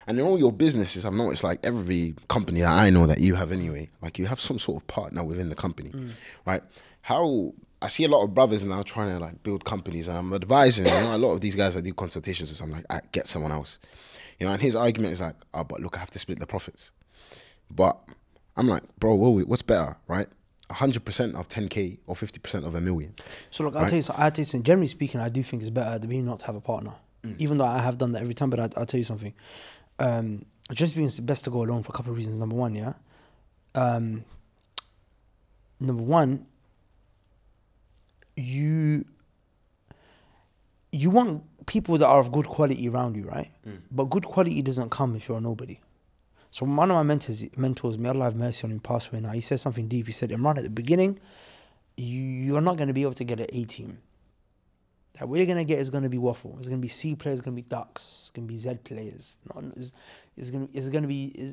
And in all your businesses, I've noticed like every company that I know that you have anyway, like you have some sort of partner within the company, right? How I see a lot of brothers now trying to like build companies, and I'm advising, a lot of these guys that do consultations with, I'm like, get someone else, and his argument is like, oh, but look, I have to split the profits. But I'm like, bro, what's better, right? 100% of 10K or 50% of $1 million. So look, I'll tell you something. Generally speaking, I do think it's better at the beginning not to have a partner. Even though I have done that every time, but I'll tell you something. Just being it's best to go alone for a couple of reasons. Number one, you want people that are of good quality around you, right? But good quality doesn't come if you're a nobody. So one of my mentors, may Allah have mercy on him, passed away now. He said something deep. He said, Imran, at the beginning, you're not going to be able to get an A team. That what you're going to get is going to be waffle. It's going to be C players, it's going to be ducks, it's going to be Z players.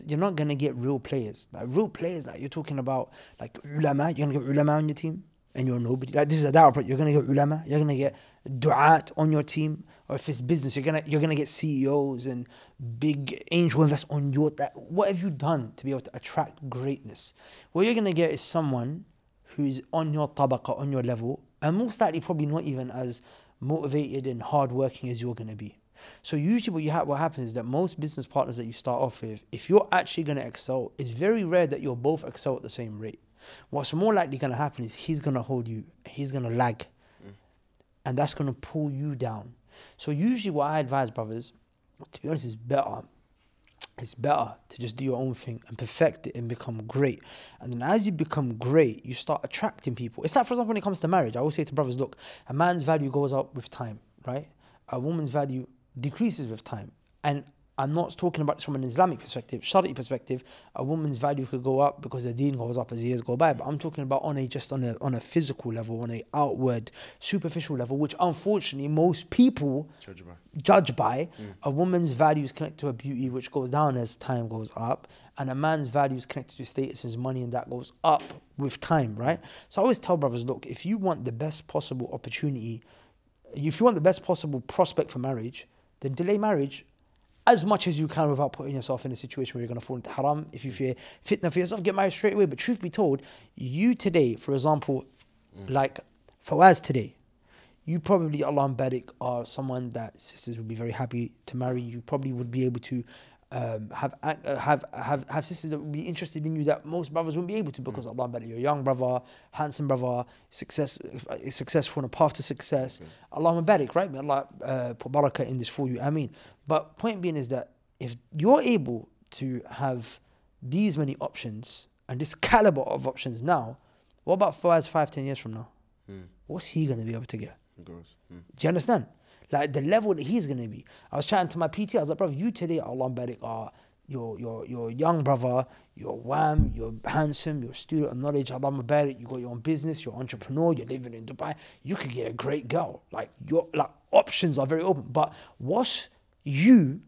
You're not going to get real players. Like real players that you're talking about, like ulama, you're going to get ulama on your team and you're nobody. Like this is a da'wah, but you're going to get ulama, you're going to get du'at on your team. Or if it's business, you're gonna get CEOs and big angel investors on your. What have you done to be able to attract greatness? What you're going to get is someone who's on your tabaqa, on your level, and most likely probably not even as motivated and hardworking as you're going to be. So usually what happens is that most business partners that you start off with, if you're actually going to excel, it's very rare that you'll both excel at the same rate. What's more likely going to happen is he's going to hold you, he's going to lag, and that's going to pull you down. So usually what I advise brothers, to be honest, is better. It's better to just do your own thing and perfect it and become great. And then as you become great, you start attracting people. It's like, for example, when it comes to marriage, I always say to brothers, look, a man's value goes up with time, right? A woman's value decreases with time. And I'm not talking about this from an Islamic perspective, Shari'i perspective. A woman's value could go up because the deen goes up as years go by. But I'm talking about on a physical level, on a outward, superficial level, which unfortunately most people judge by. A woman's value is connected to her beauty, which goes down as time goes up. And a man's value is connected to status, his money, and that goes up with time, right? So I always tell brothers, look, if you want the best possible opportunity, if you want the best possible prospect for marriage, then delay marriage as much as you can without putting yourself in a situation where you're going to fall into haram. If you fear fitna for yourself, get married straight away. But truth be told, you today, for example, like Fawaz today, you probably, Allah barik, are someone that sisters would be very happy to marry. You probably would be able to have sisters that would be interested in you that most brothers wouldn't be able to, because Allah barik, you're a young brother, handsome brother, successful on a path to success. Allah barik, right? May Allah put barakah in this for you. Ameen. But point being is that if you're able to have these many options and this caliber of options now, what about Fawaz 5-10 years from now? What's he going to be able to get? Do you understand? Like the level that he's going to be. I was chatting to my PT, I was like, bro, you today, Allah barik, are you're a young brother, you're wham, you're handsome, you're a student of knowledge, Allah barik, you got your own business, you're an entrepreneur, you're living in Dubai, you could get a great girl. Like your options are very open. But what's you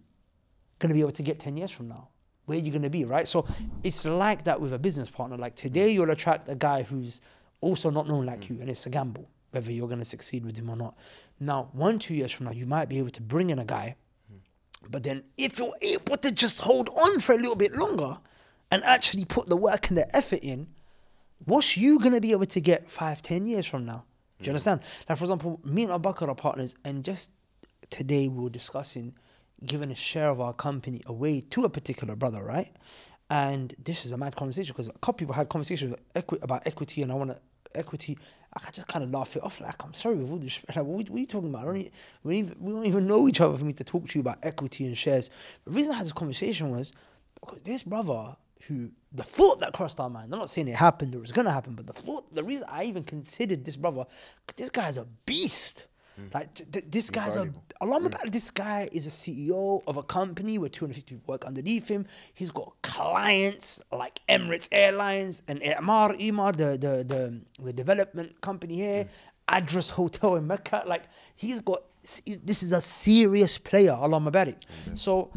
going to be able to get 10 years from now? Where are you going to be, right? So it's like that with a business partner. Like today you'll attract a guy who's also not known like you, and it's a gamble whether you're going to succeed with him or not. Now, 1-2 years from now, you might be able to bring in a guy, but then if you're able to just hold on for a little bit longer and actually put the work and the effort in, what's you going to be able to get 5-10 years from now? Do you understand? Like, for example, me and Abu Bakr are partners, and just today we were discussing giving a share of our company away to a particular brother, right? And this is a mad conversation because a couple people had conversations about equity, and I want to equity. I just kind of laugh it off. Like, I'm sorry, with all this, like, what are you talking about? We don't even know each other for me to talk to you about equity and shares. The reason I had this conversation was because this brother, who the thought that crossed our mind, I'm not saying it happened or it's gonna happen, but the reason I even considered this brother, this guy's a beast. Like this guy's this guy is a CEO of a company where 250 people work underneath him. He's got clients like Emirates Airlines and Imar, the development company here, Address Hotel in Mecca. Like this is a serious player, Allah Mabarak. So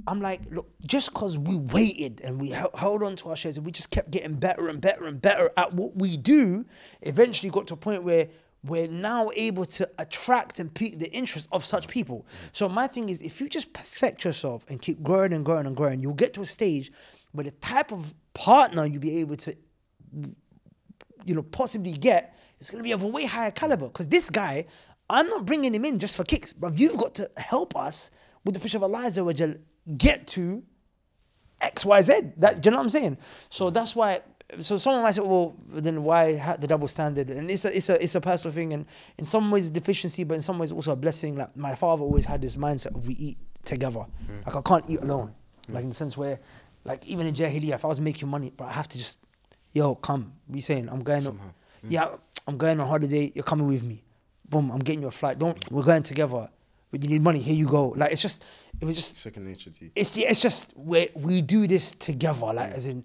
I'm like, look, just because we waited and we held on to our shares and we just kept getting better and better and better at what we do, eventually got to a point where we're now able to attract and pique the interest of such people. So my thing is, if you just perfect yourself and keep growing and growing and growing, you'll get to a stage where the type of partner you'll be able to, possibly get is going to be of a way higher caliber. Because this guy, I'm not bringing him in just for kicks, but you've got to help us with the push of Allah Azza wa Jal get to X, Y, Z. Do you know what I'm saying? So that's why. So someone might say, well, then why the double standard? And it's a personal thing, and in some ways a deficiency, but in some ways also a blessing. Like my father always had this mindset of we eat together. Like I can't eat alone. Like in the sense where, like even in Jahiliyyah, if I was making money, but I have to just, come. We saying I'm going on, I'm going on holiday. You're coming with me. Boom, I'm getting you a flight. We're going together. But you need money. Here you go. Like it was just second nature to you. It's just we do this together. Like as in.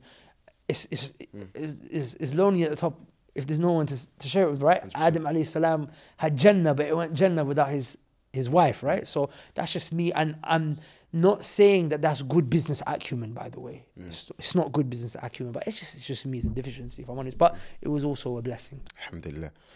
It's lonely at the top if there's no one to share it with, right? 100%. Adam alayhi salam had Jannah, but it went Jannah without his wife, right? So that's just me, and I'm not saying that that's good business acumen, by the way. It's not good business acumen, but it's just me, it's a deficiency, if I'm honest. But it was also a blessing. Alhamdulillah.